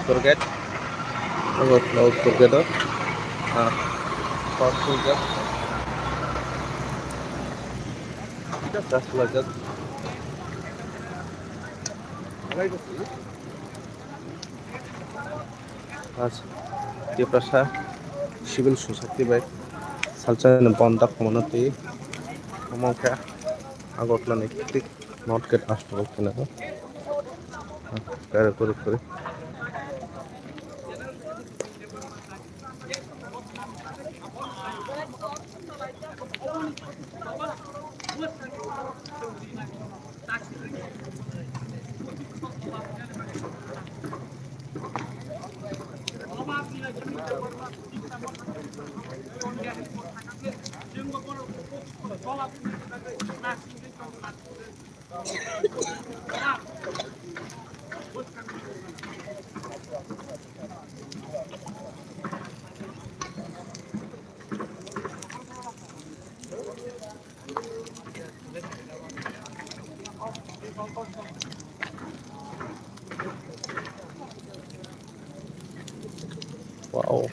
উত্তর গেট আগরতলা উত্তর গেট পাঁচশো gate gate Di prasa civil society by salsa and bonda community amongka agotla nektik not get astro kinako kare kore wow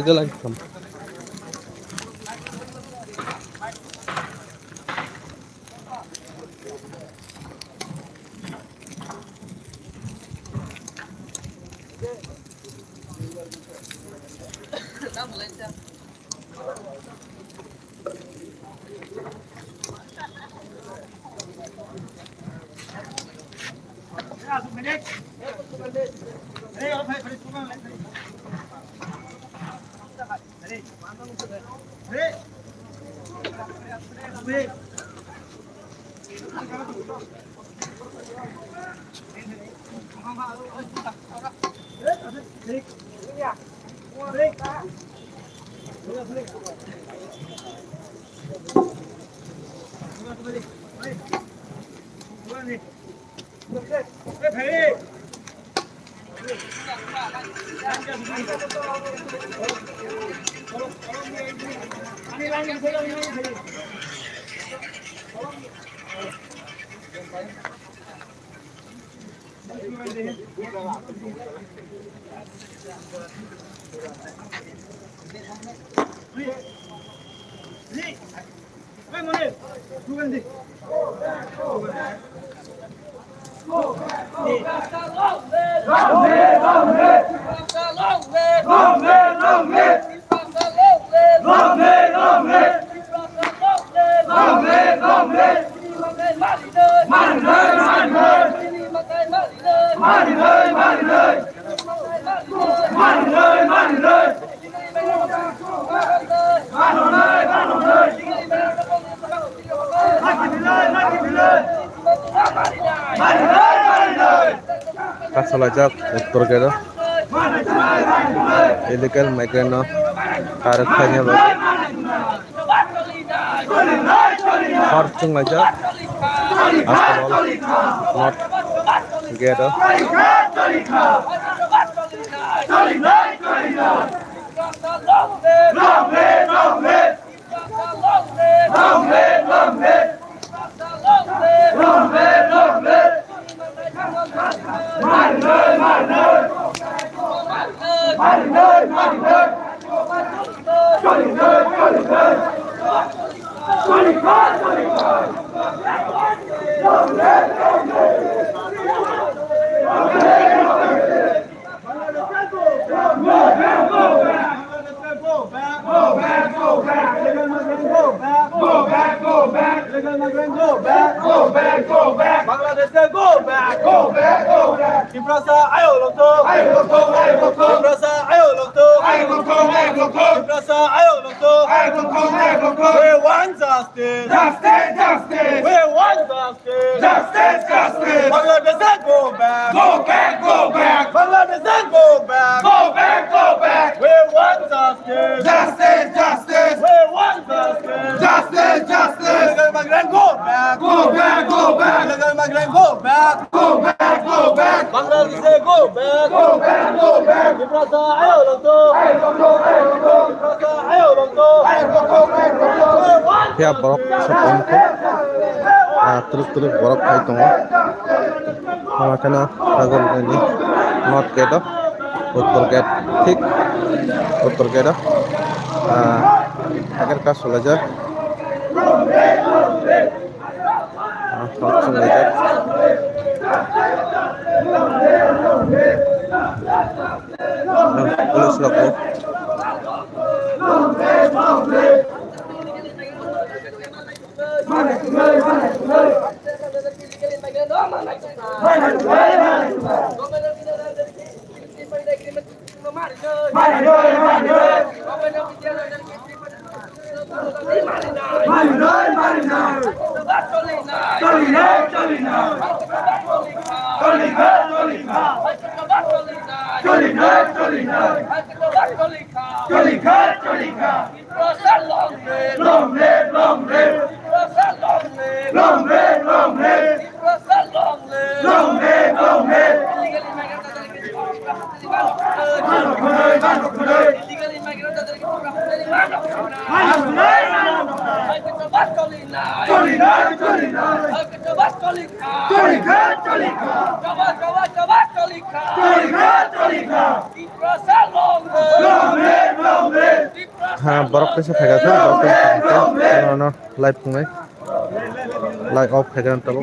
jalai kam Kasalajak uttor gera illegal migrant karakternya bagi harcung aja asal not gera Go back, go back, go back. Bangladesh, go back, go back, go back. Ibrasa, ayo longto. Ibrasa, ayo longto. Ya borok sepongko. Terus borok kai tongo. Makanya agak ini not gate उत्तर gate ठीक उत्तर gate agar kas sulaja pulis loko हाँ बर्फ कैसे फेंका था ना live में लाइव ऑफ फेंका तब